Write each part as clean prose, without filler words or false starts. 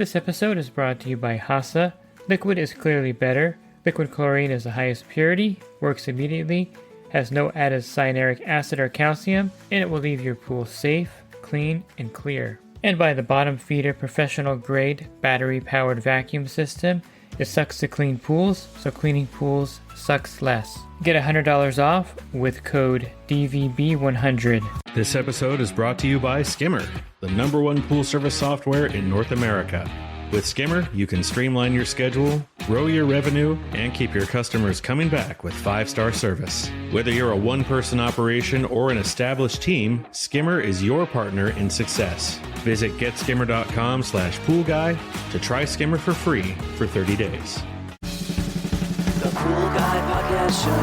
This episode is brought to you by HASA. Liquid is clearly better. Liquid chlorine is the highest purity, works immediately, has no added cyanuric acid or calcium, and it will leave your pool safe, clean, and clear. And by the bottom feeder professional grade battery powered vacuum system. It sucks to clean pools, so cleaning pools sucks less. Get $100 off with code DVB100. This episode is brought to you by Skimmer, the #1 pool service software in North America. With Skimmer, you can streamline your schedule, grow your revenue, and keep your customers coming back with 5-star service. Whether you're a one-person operation or an established team, Skimmer is your partner in success. Visit getskimmer.com/poolguy to try Skimmer for free for 30 days. The Pool Guy Podcast Show.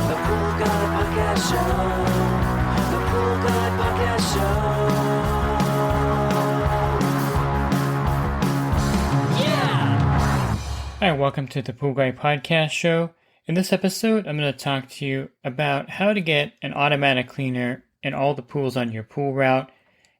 The Pool Guy Podcast Show. The Pool Guy Podcast Show. Hi, welcome to the Pool Guy Podcast Show. In this episode, I'm going to talk to you about how to get an automatic cleaner in all the pools on your pool route.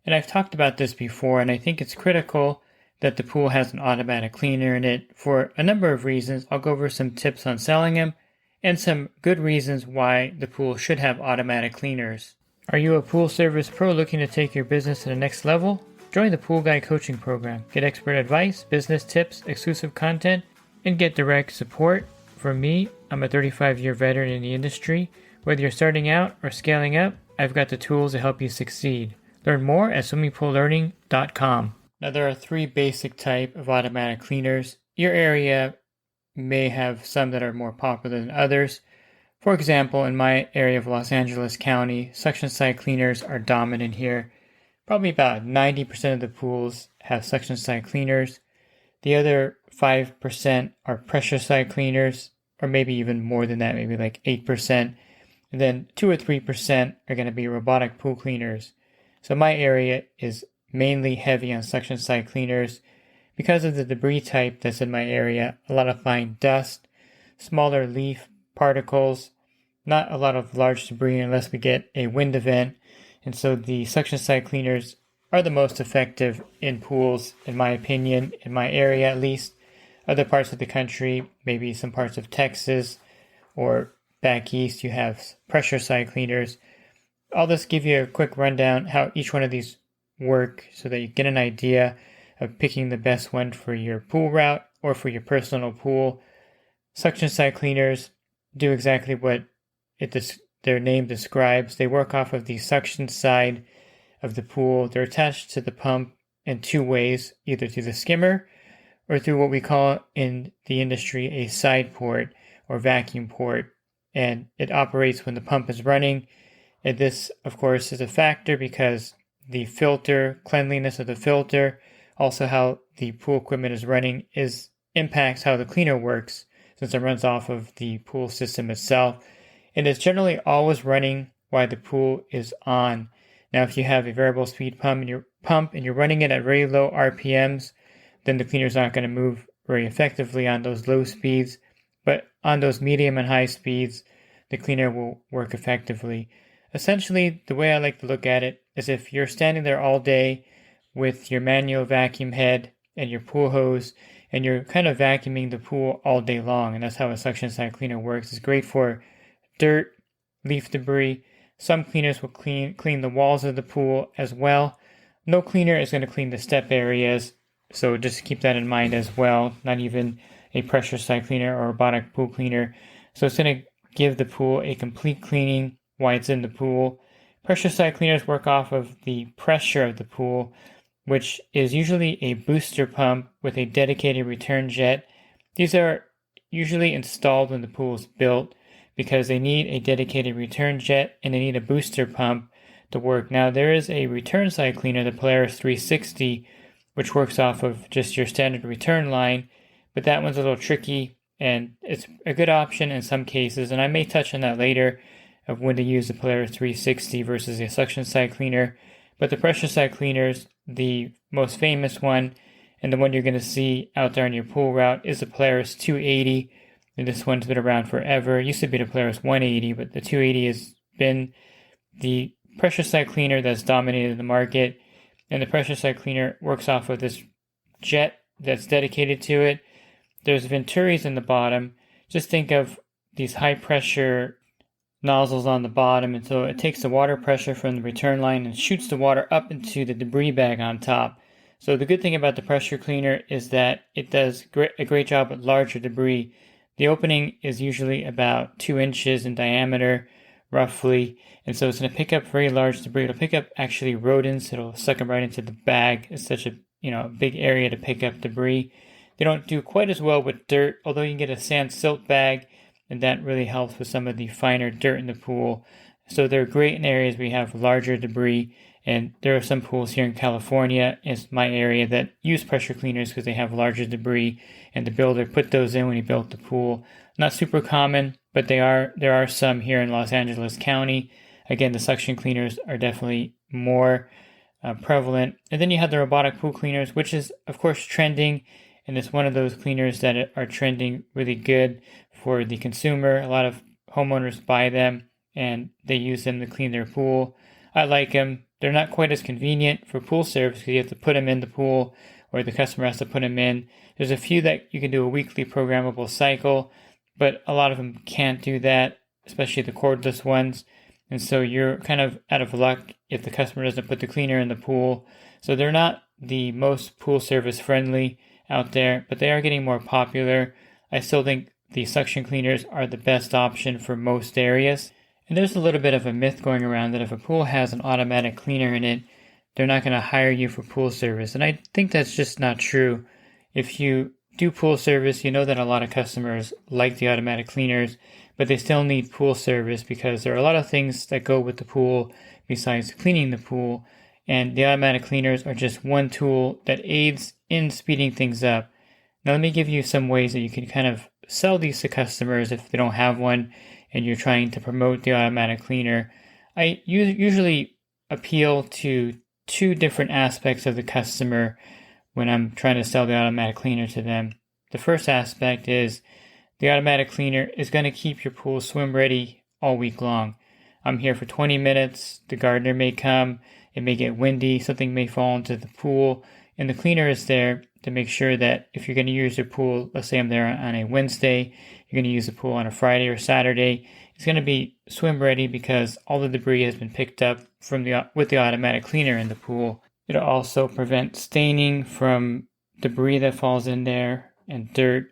And I've talked about this before, and I think it's critical that the pool has an automatic cleaner in it for a number of reasons. I'll go over some tips on selling them and some good reasons why the pool should have automatic cleaners. Are you a pool service pro looking to take your business to the next level? Join the Pool Guy Coaching Program. Get expert advice, business tips, exclusive content, and get direct support from me. I'm a 35-year veteran in the industry. Whether you're starting out or scaling up, I've got the tools to help you succeed. Learn more at swimmingpoollearning.com. Now, there are 3 basic types of automatic cleaners. Your area may have some that are more popular than others. For example, in my area of Los Angeles County, suction side cleaners are dominant here. Probably about 90% of the pools have suction side cleaners. The other 5% are pressure side cleaners, or maybe even more than that, maybe like 8%. And then 2 or 3% are going to be robotic pool cleaners. So my area is mainly heavy on suction side cleaners. Because of the debris type that's in my area, a lot of fine dust, smaller leaf particles, not a lot of large debris unless we get a wind event. And so the suction side cleaners are the most effective in pools, in my opinion, in my area at least. Other parts of the country, maybe some parts of Texas or back east, you have pressure side cleaners. I'll just give you a quick rundown how each one of these work so that you get an idea of picking the best one for your pool route or for your personal pool. Suction side cleaners do exactly what their name describes. They work off of the suction side of the pool. They're attached to the pump in 2 ways, either through the skimmer or through what we call in the industry a side port or vacuum port. And it operates when the pump is running. And this, of course, is a factor because the filter, cleanliness of the filter, also how the pool equipment is running, impacts how the cleaner works since it runs off of the pool system itself. And it's generally always running while the pool is on. Now, if you have a variable speed pump and you're running it at very low RPMs, then the cleaner's not going to move very effectively on those low speeds. But on those medium and high speeds, the cleaner will work effectively. Essentially, the way I like to look at it is if you're standing there all day with your manual vacuum head and your pool hose, and you're kind of vacuuming the pool all day long, and that's how a suction side cleaner works. It's great for dirt, leaf debris. Some cleaners will clean the walls of the pool as well. No cleaner is going to clean the step areas, so just keep that in mind as well. Not even a pressure side cleaner or robotic pool cleaner. So it's going to give the pool a complete cleaning while it's in the pool. Pressure side cleaners work off of the pressure of the pool, which is usually a booster pump with a dedicated return jet. These are usually installed when the pool is built because they need a dedicated return jet and they need a booster pump to work. Now, there is a return side cleaner, the Polaris 360, which works off of just your standard return line, but that one's a little tricky and it's a good option in some cases, and I may touch on that later of when to use the Polaris 360 versus a suction side cleaner. But the pressure side cleaners, the most famous one and the one you're going to see out there on your pool route is the Polaris 280. And this one's been around forever. It used to be the Polaris 180, but the 280 has been the pressure side cleaner that's dominated the market. And the pressure side cleaner works off of this jet that's dedicated to it. There's venturis in the bottom. Just think of these high pressure nozzles on the bottom, and so it takes the water pressure from the return line and shoots the water up into the debris bag on top. So the good thing about the pressure cleaner is that it does a great job with larger debris. The opening is usually about 2 inches in diameter, roughly, and so it's going to pick up very large debris. It'll pick up actually rodents. It'll suck them right into the bag. It's such a big area to pick up debris. They don't do quite as well with dirt, although you can get a sand silt bag, and that really helps with some of the finer dirt in the pool. So they're great in areas where you have larger debris, and there are some pools here in California, is my area, that use pressure cleaners because they have larger debris, and the builder put those in when he built the pool. Not super common, but there are some here in Los Angeles County. Again, the suction cleaners are definitely more prevalent. And then you have the robotic pool cleaners, which is, of course, trending, and it's one of those cleaners that are trending really good for the consumer. A lot of homeowners buy them, and they use them to clean their pool. I like them. They're not quite as convenient for pool service because you have to put them in the pool, or the customer has to put them in. There's a few that you can do a weekly programmable cycle, but a lot of them can't do that, especially the cordless ones. And so you're kind of out of luck if the customer doesn't put the cleaner in the pool. So they're not the most pool service friendly out there, but they are getting more popular. I still think the suction cleaners are the best option for most areas. And there's a little bit of a myth going around that if a pool has an automatic cleaner in it, they're not going to hire you for pool service. And I think that's just not true. If you do pool service, you know that a lot of customers like the automatic cleaners, but they still need pool service because there are a lot of things that go with the pool besides cleaning the pool. And the automatic cleaners are just one tool that aids in speeding things up. Now let me give you some ways that you can kind of sell these to customers if they don't have one and you're trying to promote the automatic cleaner. I usually appeal to 2 different aspects of the customer when I'm trying to sell the automatic cleaner to them. The first aspect is the automatic cleaner is going to keep your pool swim ready all week long. I'm here for 20 minutes. The gardener may come. It may get windy. Something may fall into the pool. And the cleaner is there to make sure that if you're going to use your pool, let's say I'm there on a Wednesday, you're going to use the pool on a Friday or Saturday, it's going to be swim ready because all the debris has been picked up with the automatic cleaner in the pool. It'll also prevent staining from debris that falls in there and dirt.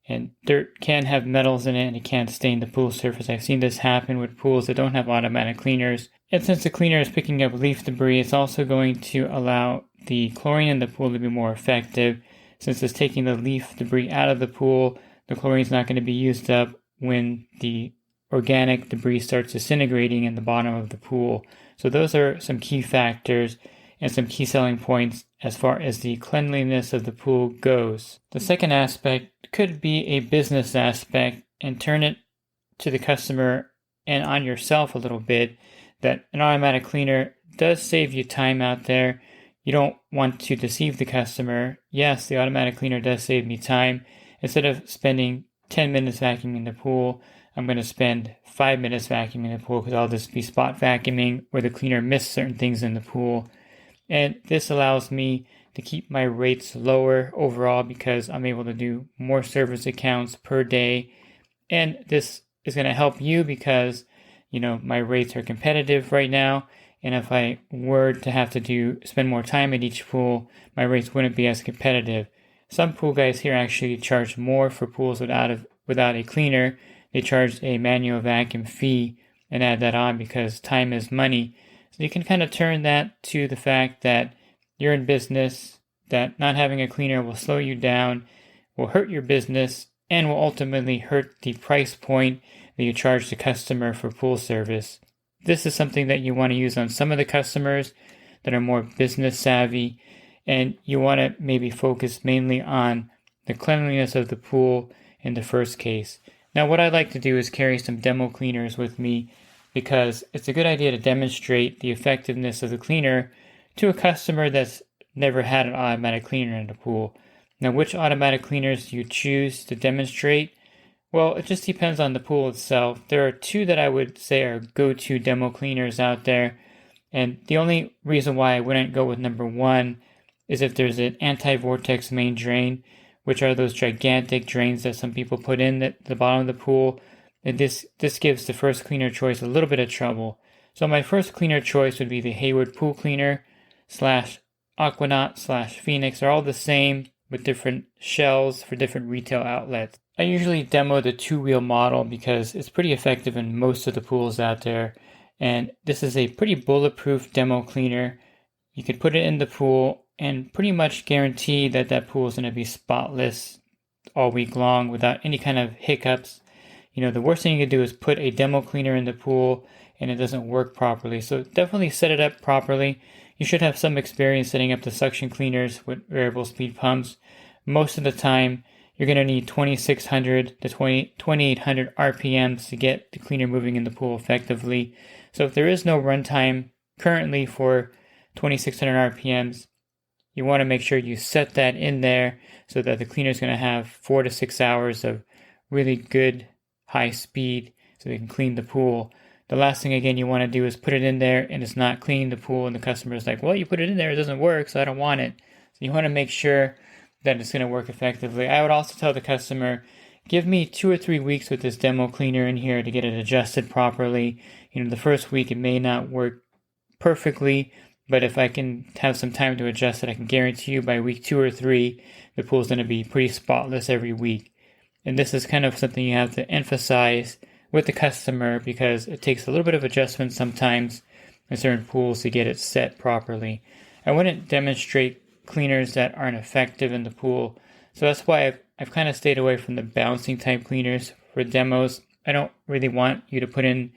And dirt can have metals in it and it can stain the pool surface. I've seen this happen with pools that don't have automatic cleaners. And since the cleaner is picking up leaf debris, it's also going to allow the chlorine in the pool to be more effective. Since it's taking the leaf debris out of the pool, the chlorine is not going to be used up when the organic debris starts disintegrating in the bottom of the pool. So those are some key factors and some key selling points as far as the cleanliness of the pool goes. The second aspect could be a business aspect, and turn it to the customer and on yourself a little bit, that an automatic cleaner does save you time out there. You don't want to deceive the customer. Yes, the automatic cleaner does save me time. Instead of spending 10 minutes vacuuming the pool, I'm going to spend 5 minutes vacuuming the pool because I'll just be spot vacuuming where the cleaner missed certain things in the pool. And this allows me to keep my rates lower overall because I'm able to do more service accounts per day. And this is going to help you because, my rates are competitive right now. And if I were to have to spend more time at each pool, my rates wouldn't be as competitive. Some pool guys here actually charge more for pools without a cleaner. They charge a manual vacuum fee and add that on because time is money. So you can kind of turn that to the fact that you're in business, that not having a cleaner will slow you down, will hurt your business, and will ultimately hurt the price point that you charge the customer for pool service. This is something that you want to use on some of the customers that are more business savvy, and you want to maybe focus mainly on the cleanliness of the pool in the first case. Now, what I like to do is carry some demo cleaners with me because it's a good idea to demonstrate the effectiveness of the cleaner to a customer that's never had an automatic cleaner in the pool. Now, which automatic cleaners do you choose to demonstrate? Well, it just depends on the pool itself. There are 2 that I would say are go-to demo cleaners out there. And the only reason why I wouldn't go with number 1 is if there's an anti-vortex main drain, which are those gigantic drains that some people put in at the bottom of the pool. And this gives the first cleaner choice a little bit of trouble. So my first cleaner choice would be the Hayward Pool Cleaner / Aquanaut / Phoenix. They're all the same with different shells for different retail outlets. I usually demo the 2-wheel model because it's pretty effective in most of the pools out there. And this is a pretty bulletproof demo cleaner. You could put it in the pool and pretty much guarantee that that pool is going to be spotless all week long without any kind of hiccups. The worst thing you can do is put a demo cleaner in the pool and it doesn't work properly. So definitely set it up properly. You should have some experience setting up the suction cleaners with variable speed pumps. Most of the time, you're going to need 2,600 to 2,800 RPMs to get the cleaner moving in the pool effectively. So if there is no runtime currently for 2,600 RPMs, you want to make sure you set that in there so that the cleaner is going to have 4 to 6 hours of really good high speed so they can clean the pool. The last thing, again, you want to do is put it in there and it's not cleaning the pool and the customer is like, well, you put it in there, it doesn't work, so I don't want it. So you want to make sure that it's going to work effectively. I would also tell the customer, give me 2 or 3 weeks with this demo cleaner in here to get it adjusted properly. The first week it may not work perfectly, but if I can have some time to adjust it, I can guarantee you by week 2 or 3, the pool's going to be pretty spotless every week. And this is kind of something you have to emphasize with the customer because it takes a little bit of adjustment sometimes in certain pools to get it set properly. I wouldn't demonstrate cleaners that aren't effective in the pool, so that's why I've kind of stayed away from the bouncing type cleaners for demos. I don't really want you to put in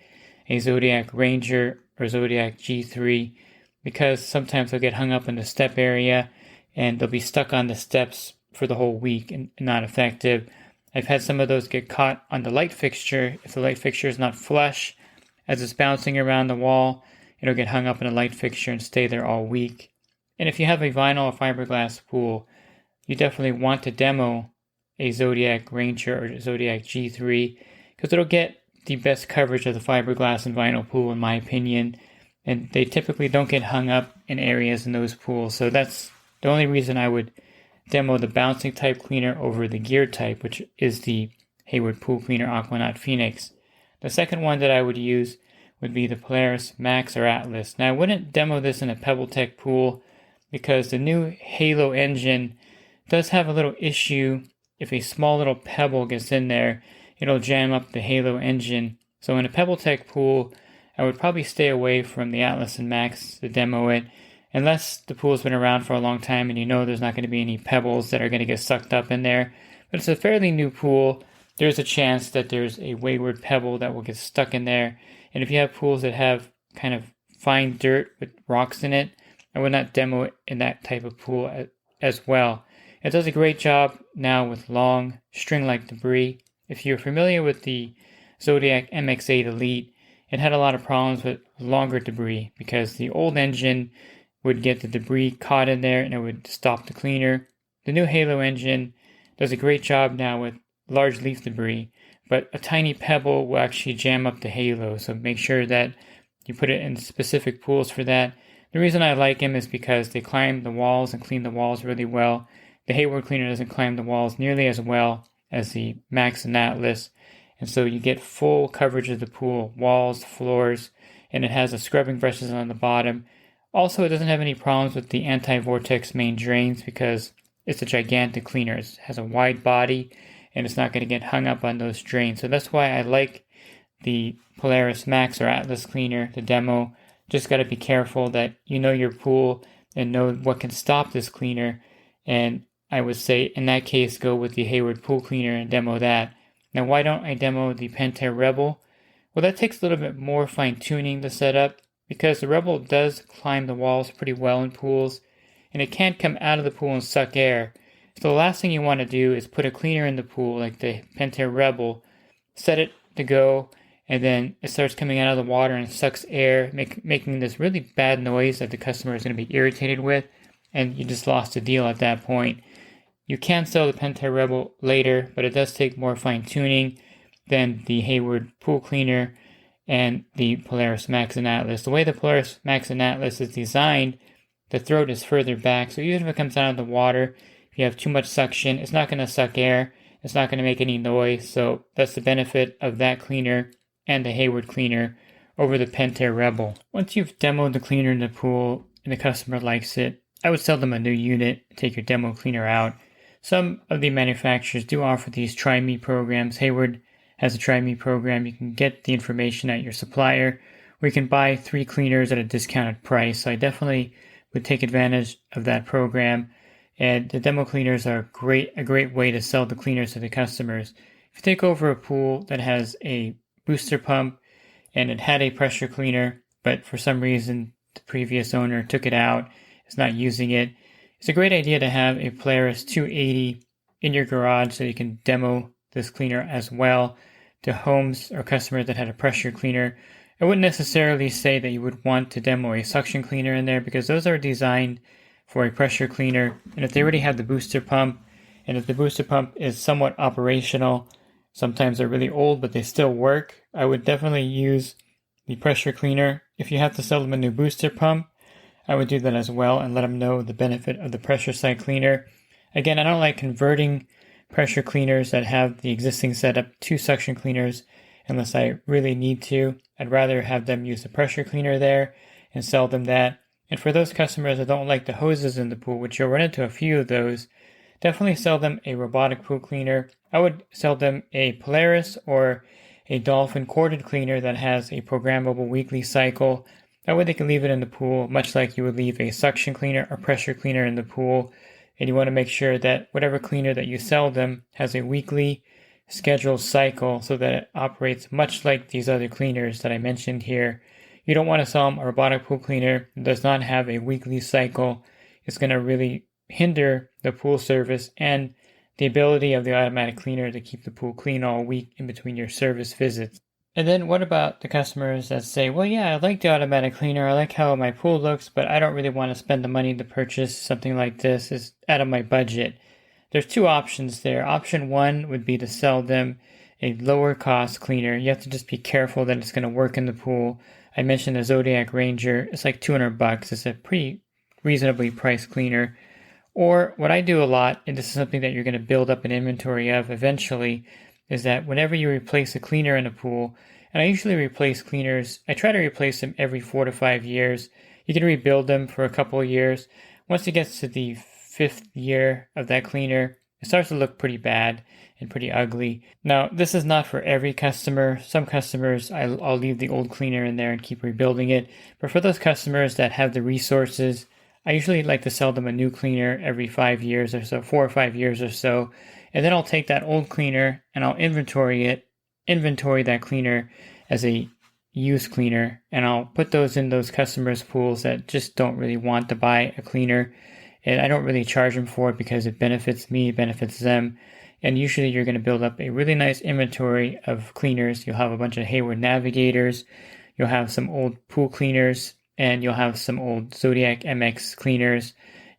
a Zodiac Ranger or Zodiac G3 because sometimes they'll get hung up in the step area and they'll be stuck on the steps for the whole week and not effective. I've had some of those get caught on the light fixture. If the light fixture is not flush, as it's bouncing around the wall, it'll get hung up in a light fixture and stay there all week. And if you have a vinyl or fiberglass pool, you definitely want to demo a Zodiac Ranger or Zodiac G3 because it'll get the best coverage of the fiberglass and vinyl pool in my opinion. And they typically don't get hung up in areas in those pools. So that's the only reason I would demo the bouncing type cleaner over the geared type, which is the Hayward Pool Cleaner Aquanaut Phoenix. The second one that I would use would be the Polaris Max or Atlas. Now I wouldn't demo this in a PebbleTech pool because the new Halo engine does have a little issue. If a small little pebble gets in there, it'll jam up the Halo engine. So in a PebbleTech pool, I would probably stay away from the Atlas and Max to demo it, unless the pool's been around for a long time and there's not going to be any pebbles that are going to get sucked up in there. But it's a fairly new pool. There's a chance that there's a wayward pebble that will get stuck in there. And if you have pools that have kind of fine dirt with rocks in it, I would not demo it in that type of pool as well. It does a great job now with long string-like debris. If you're familiar with the Zodiac MX-8 Elite, it had a lot of problems with longer debris because the old engine would get the debris caught in there and it would stop the cleaner. The new Halo engine does a great job now with large leaf debris, but a tiny pebble will actually jam up the Halo, so make sure that you put it in specific pools for that. The reason I like them is because they climb the walls and clean the walls really well. The Hayward cleaner doesn't climb the walls nearly as well as the Max and Atlas, and so you get full coverage of the pool, walls, floors, and it has the scrubbing brushes on the bottom. Also, it doesn't have any problems with the anti-vortex main drains because it's a gigantic cleaner. It has a wide body and it's not going to get hung up on those drains. So that's why I like the Polaris Max or Atlas cleaner, the demo. Just got to be careful that you know your pool and know what can stop this cleaner. And I would say in that case, go with the Hayward Pool Cleaner and demo that. Now, why don't I demo the Pentair Rebel? Well, that takes a little bit more fine-tuning to set up, because the Rebel does climb the walls pretty well in pools, and it can't come out of the pool and suck air. So the last thing you want to do is put a cleaner in the pool like the Pentair Rebel, set it to go, and then it starts coming out of the water and sucks air, making this really bad noise that the customer is going to be irritated with, and you just lost the deal at that point. You can sell the Pentair Rebel later, but it does take more fine-tuning than the Hayward Pool Cleaner and the Polaris Max and Atlas. The way the Polaris Max and Atlas is designed, the throat is further back. So even if it comes out of the water, if you have too much suction, it's not going to suck air. It's not going to make any noise. So that's the benefit of that cleaner and the Hayward cleaner over the Pentair Rebel. Once you've demoed the cleaner in the pool and the customer likes it, I would sell them a new unit, take your demo cleaner out. Some of the manufacturers do offer these Try Me programs. Hayward has a Try Me program. You can get the information at your supplier, or you can buy 3 cleaners at a discounted price. So I definitely would take advantage of that program. And the demo cleaners are a great way to sell the cleaners to the customers. If you take over a pool that has a booster pump and it had a pressure cleaner, but for some reason the previous owner took it out, is not using it, it's a great idea to have a Polaris 280 in your garage so you can demo this cleaner as well to homes or customers that had a pressure cleaner. I wouldn't necessarily say that you would want to demo a suction cleaner in there because those are designed for a pressure cleaner. And if they already have the booster pump, and if the booster pump is somewhat operational, sometimes they're really old but they still work, I would definitely use the pressure cleaner. If you have to sell them a new booster pump, I would do that as well and let them know the benefit of the pressure side cleaner. Again, I don't like converting pressure cleaners that have the existing setup to suction cleaners unless I really need to. I'd rather have them use the pressure cleaner there and sell them that. And for those customers that don't like the hoses in the pool, which you'll run into a few of those, definitely sell them a robotic pool cleaner. I would sell them a Polaris or a Dolphin corded cleaner that has a programmable weekly cycle. That way they can leave it in the pool, much like you would leave a suction cleaner or pressure cleaner in the pool. And you want to make sure that whatever cleaner that you sell them has a weekly scheduled cycle so that it operates much like these other cleaners that I mentioned here. You don't want to sell them a robotic pool cleaner that does not have a weekly cycle. It's going to really hinder the pool service and the ability of the automatic cleaner to keep the pool clean all week in between your service visits. And then what about the customers that say, well, yeah, I like the automatic cleaner, I like how my pool looks, but I don't really want to spend the money to purchase something like this. It's out of my budget. There's 2 options there. Option 1 would be to sell them a lower cost cleaner. You have to just be careful that it's going to work in the pool. I mentioned the Zodiac Ranger. It's like $200. It's a pretty reasonably priced cleaner. Or what I do a lot, and this is something that you're going to build up an inventory of eventually, is that whenever you replace a cleaner in a pool, and I usually replace cleaners, I try to replace them every 4 to 5 years. You can rebuild them for a couple of years. Once it gets to the 5th year of that cleaner, it starts to look pretty bad and pretty ugly. Now, this is not for every customer. Some customers, I'll leave the old cleaner in there and keep rebuilding it. But for those customers that have the resources, I usually like to sell them a new cleaner every 5 years or so, 4 or 5 years or so. And then I'll take that old cleaner and I'll inventory that cleaner as a used cleaner. And I'll put those in those customers' pools that just don't really want to buy a cleaner. And I don't really charge them for it because it benefits me, benefits them. And usually you're going to build up a really nice inventory of cleaners. You'll have a bunch of Hayward Navigators. You'll have some old pool cleaners. And you'll have some old Zodiac MX cleaners.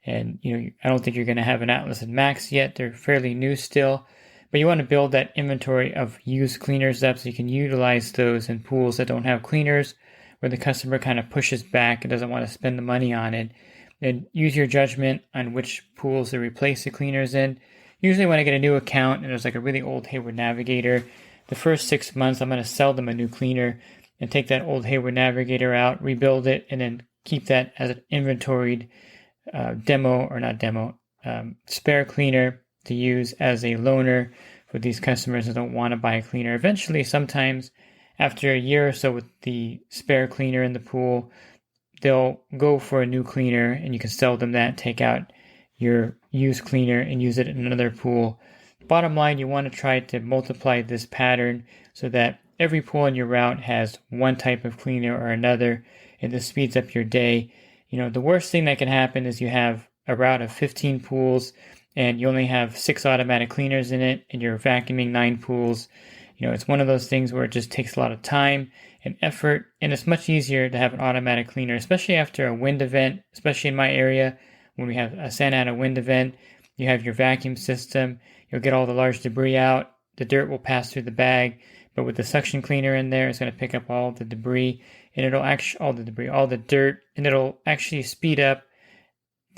And I don't think you're going to have an Atlas and Max yet. They're fairly new still. But you want to build that inventory of used cleaners up so you can utilize those in pools that don't have cleaners, where the customer kind of pushes back and doesn't want to spend the money on it. And use your judgment on which pools to replace the cleaners in. Usually when I get a new account and there's like a really old Hayward Navigator, the first 6 months I'm going to sell them a new cleaner and take that old Hayward Navigator out, rebuild it, and then keep that as an inventoried spare cleaner to use as a loaner for these customers that don't want to buy a cleaner. Eventually, sometimes after a year or so with the spare cleaner in the pool, they'll go for a new cleaner and you can sell them that, take out your used cleaner and use it in another pool. Bottom line, you want to try to multiply this pattern so that every pool in your route has one type of cleaner or another, and this speeds up your day. The worst thing that can happen is you have a route of 15 pools and you only have 6 automatic cleaners in it and you're vacuuming 9 pools. It's one of those things where it just takes a lot of time and effort, and it's much easier to have an automatic cleaner, especially after a wind event, especially in my area. When we have a Santa Ana wind event, you have your vacuum system, you'll get all the large debris out, the dirt will pass through the bag, but with the suction cleaner in there, it's going to pick up all the debris, and it'll actually, all the dirt, and it'll actually speed up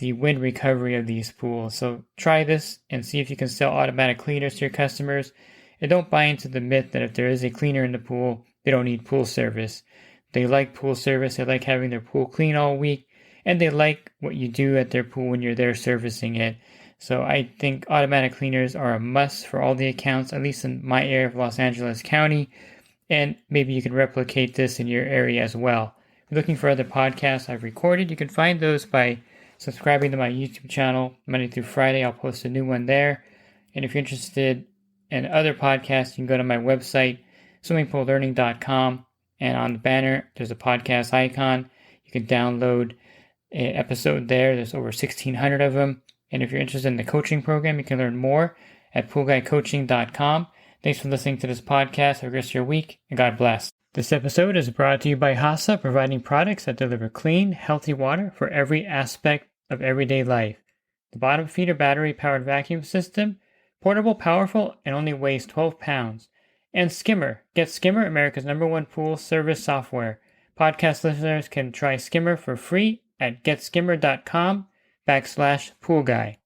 the wind recovery of these pools. So try this and see if you can sell automatic cleaners to your customers. And don't buy into the myth that if there is a cleaner in the pool, they don't need pool service. They like pool service, they like having their pool clean all week, and they like what you do at their pool when you're there servicing it. So I think automatic cleaners are a must for all the accounts, at least in my area of Los Angeles County, and maybe you can replicate this in your area as well. If you're looking for other podcasts I've recorded, you can find those by subscribing to my YouTube channel. Monday through Friday, I'll post a new one there. And if you're interested in other podcasts, you can go to my website, swimmingpoollearning.com, and on the banner, there's a podcast icon. You can download an episode there. There's over 1,600 of them. And if you're interested in the coaching program, you can learn more at poolguycoaching.com. Thanks for listening to this podcast. Have a rest of your week, and God bless. This episode is brought to you by HASA, providing products that deliver clean, healthy water for every aspect of everyday life. The bottom feeder battery-powered vacuum system, portable, powerful, and only weighs 12 pounds. And Skimmer. Get Skimmer, America's #1 pool service software. Podcast listeners can try Skimmer for free at getskimmer.com/poolguy.